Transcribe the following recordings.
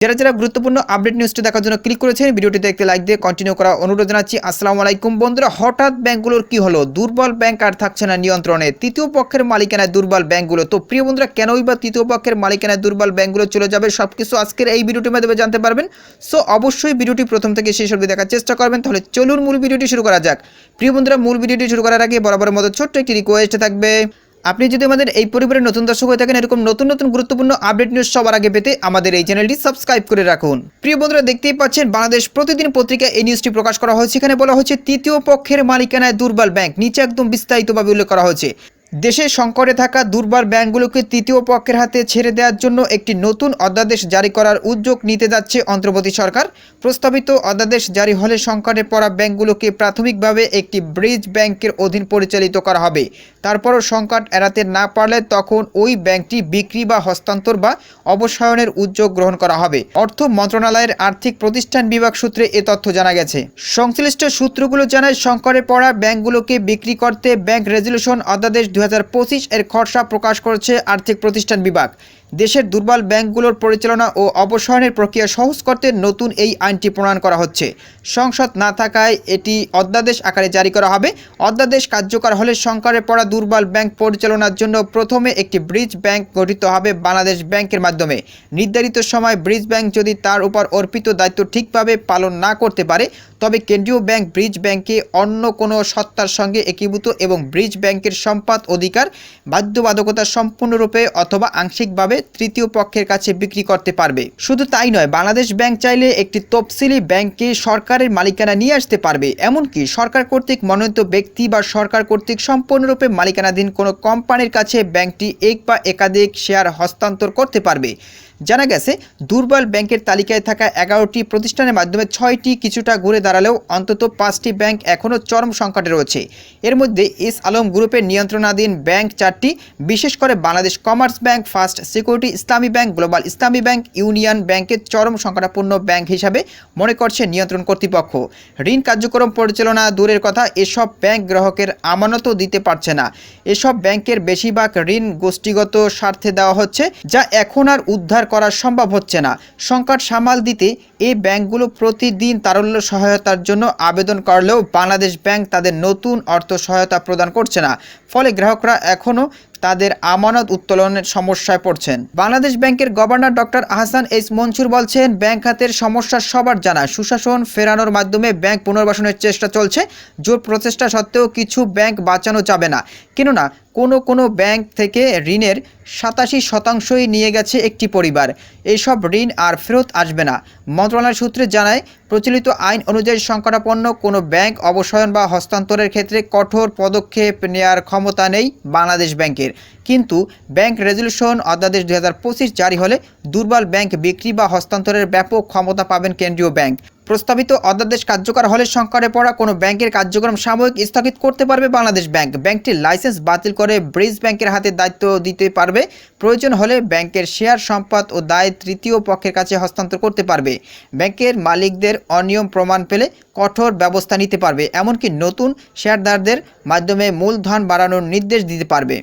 যারা যারা গুরুত্বপূর্ণ আপডেট নিউজটি দেখার জন্য ক্লিক করেছেন, ভিডিওটিতে একটি লাইক দিয়ে কন্টিনিউ করা অনুরোধ জানাচ্ছি। আসসালামু আলাইকুম বন্ধুরা, হঠাৎ ব্যাংকগুলোর কি হলো? দুর্বল ব্যাংক আর থাকছে না নিয়ন্ত্রণে, তৃতীয় পক্ষের মালিকানায় দুর্বল ব্যাংকগুলো। তো প্রিয় বন্ধুরা, কেনই বা তৃতীয় পক্ষের মালিকানায় দুর্বল ব্যাংকগুলো চলে যাবে, সবকিছু আজকের এই ভিডিওটির মাধ্যমে জানতে পারবেন। সো অবশ্যই ভিডিওটি প্রথম থেকে শেষ অবধি দেখার চেষ্টা করবেন। তাহলে চলুন মূল ভিডিওটি শুরু করা যাক। প্রিয় বন্ধুরা, মূল ভিডিওটি শুরু করার আগে বরাবরের মতো ছোট্ট একটি রিকোয়েস্ট থাকবে, আপনি যদি আমাদের এই পরিবারের নতুন দর্শক হয়ে থাকেন, এরকম নতুন নতুন গুরুত্বপূর্ণ আপডেট নিউজ সবার আগে পেতে আমাদের এই চ্যানেলটি সাবস্ক্রাইব করে রাখুন। প্রিয় বন্ধুরা, দেখতেই পাচ্ছেন বাংলাদেশ প্রতিদিন পত্রিকায় এই নিউজটি প্রকাশ করা হয়েছে। এখানে বলা হচ্ছে তৃতীয় পক্ষের মালিকানায় দুর্বল ব্যাংক, নিচে একদম বিস্তারিতভাবে উল্লেখ করা হয়েছে। দেশে সংকটে থাকা দুর্বল ব্যাংকগুলোকে তৃতীয় পক্ষের হাতে ছেড়ে দেওয়ার জন্য একটি নতুন অধ্যাদেশ জারি করার উদ্যোগ নিতে যাচ্ছে অন্তর্বর্তী সরকার। প্রস্তাবিত অধ্যাদেশ জারি হলে সংকটে পড়া ব্যাংকগুলোকে প্রাথমিকভাবে একটি ব্রিজ ব্যাংকের অধীন পরিচালিত করা হবে। তারপরও সংকট এড়াতে না পারলে তখন ওই ব্যাংকটি বিক্রি বা হস্তান্তর বা অবসায়নের উদ্যোগ গ্রহণ করা হবে। অর্থ মন্ত্রণালয়ের আর্থিক প্রতিষ্ঠান বিভাগ সূত্রে এ তথ্য জানা গেছে। সংশ্লিষ্ট সূত্রগুলো জানায়, সংকটে পড়া ব্যাংকগুলোকে বিক্রি করতে ব্যাংক রেজুলেশন অধ্যাদেশ 2025 এর খসড়া প্রকাশ করেছে আর্থিক প্রতিষ্ঠান বিভাগ। দেশের দুর্বল ব্যাংকগুলোর পরিচালনা ও অবসায়নের প্রক্রিয়া সহজ করতে নতুন এই আইনটি প্রণয়ন করা হচ্ছে। সংসদ না থাকায় এটি অধ্যাদেশ আকারে জারি করা হবে। অধ্যাদেশ কার্যকর হলে সংকটে পড়া দুর্বল ব্যাংক পরিচালনার জন্য প্রথমে একটি ব্রিজ ব্যাংক গঠিত হবে বাংলাদেশ ব্যাংকের মাধ্যমে। নির্ধারিত সময় ব্রিজ ব্যাংক যদি তার উপর অর্পিত দায়িত্ব ঠিকভাবে পালন না করতে পারে, তবে কেন্দ্রীয় ব্যাংক ব্রিজ ব্যাংকে অন্য কোনো সত্তার সঙ্গে একীভূত এবং ব্রিজ ব্যাংকের সম্পদ অধিকার বাধ্যবাধকতা সম্পূর্ণরূপে অথবা আংশিকভাবে তৃতীয় পক্ষের কাছে বিক্রি করতে পারবে। শুধু তাই নয়, বাংলাদেশ ব্যাংক চাইলে একটি তফসিলি ব্যাংকে সরকারের মালিকানা নিয়ে আসতে পারবে। এমনকি সরকার কর্তৃক মনোনীত ব্যক্তি বা সরকার কর্তৃক সম্পূর্ণরূপে মালিকানাধীন কোনো কোম্পানির কাছে ব্যাংকটি এক বা একাধিক শেয়ার হস্তান্তর করতে পারবে। জানা গেছে, দুর্বল ব্যাংকের তালিকায় থাকা 11টি প্রতিষ্ঠানের মাধ্যমে 6টি কিছুটা ঘুরে দাঁড়ালেও অন্তত 5টি ব্যাংক এখনও চরম সংকটে রয়েছে। এর মধ্যে এস আলম গ্রুপের নিয়ন্ত্রণাধীন ব্যাংক 4টি, বিশেষ করে Bangladesh commerce bank, first security ইসলামী ব্যাংক, গ্লোবাল ইসলামী ব্যাংক, ইউনিয়ন ব্যাংকে চরম সংকটাপন্ন ব্যাংক হিসাবে মনে করছে নিয়ন্ত্রণ কর্তৃপক্ষ। ঋণ কার্যক্রম পরিচালনা দূরের কথা, এসব ব্যাংক গ্রাহকের আমানতও দিতে পারছে না। এসব ব্যাংকের বেশিরভাগ ঋণ গোষ্ঠীগত স্বার্থে দেওয়া হচ্ছে, যা এখন আর উদ্ধার করা সম্ভব হচ্ছে না। সংকট সামাল দিতে এই ব্যাংকগুলো প্রতিদিন তারল্য সহায়তার জন্য আবেদন করলেও বাংলাদেশ ব্যাংক তাদের নতুন অর্থ সহায়তা প্রদান করছে না। ফলে গ্রাহকরা এখনও তাদের আমানত উত্তোলনের সমস্যায় পড়ছেন। বাংলাদেশ ব্যাংকের governor doctor Ahsan H Mansur বলছেন, ব্যাংক খাতের সমস্যা সবার জানা। সুশাসন ফেরানোর মাধ্যমে ব্যাংক পুনর্বাসনের চেষ্টা চলছে। জোর প্রচেষ্টা সত্ত্বেও কিছু ব্যাংক বাঁচানো যাবে না, কেননা কোনো ব্যাংক থেকে ঋণের 87% নিয়ে গেছে একটি পরিবার। এইসব ঋণ আর ফেরত আসবে না। মন্ত্রণালয় সূত্রে জানায়, প্রচলিত আইন অনুযায়ী সংকটাপন্ন কোনো ব্যাংক অবসায়ন বা হস্তান্তরের ক্ষেত্রে কঠোর পদক্ষেপ নেওয়ার ক্ষমতা নেই বাংলাদেশ ব্যাংকের। কিন্তু ব্যাংক রেজুলেশন অধ্যাদেশ 2025 জারি হলে দুর্বল ব্যাংক বিক্রি বা হস্তান্তরের ব্যাপক ক্ষমতা পাবেন কেন্দ্রীয় ব্যাংক। প্রস্তাবিত অধ্যাদেশ কার্যকর হলে সংকটে পড়া কোনো ব্যাংকের কার্যক্রম সাময়িক স্থগিত করতে পারবে বাংলাদেশ ব্যাংক। ব্যাংকটির লাইসেন্স বাতিল করে ব্রিজ ব্যাংকের হাতে দায়িত্ব দিতে পারবে। প্রয়োজন হলে ব্যাংকের শেয়ার, সম্পদ ও দায় তৃতীয় পক্ষের কাছে হস্তান্তর করতে পারবে। ব্যাংকের মালিকদের অনিয়ম প্রমাণ পেলে কঠোর ব্যবস্থা নিতে পারবে। এমনকি নতুন শেয়ারদারদের মাধ্যমে মূলধন বাড়ানোর নির্দেশ দিতে পারবে।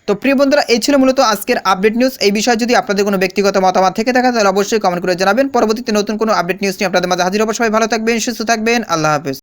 তো প্রিয় বন্ধুরা, এই ছিল মূলত আজকের আপডেট নিউজ। এই বিষয়ে যদি আপনাদের কোনো ব্যক্তিগত মতামত থেকে থাকে তাহলে অবশ্যই কমেন্ট করে জানাবেন। পরবর্তীতে নতুন কোনো আপডেট নিউজ নিয়ে আপনাদের মাঝে হাজির হব। সবাই ভালো থাকবেন, সুস্থ থাকবেন। আল্লাহ হাফেজ।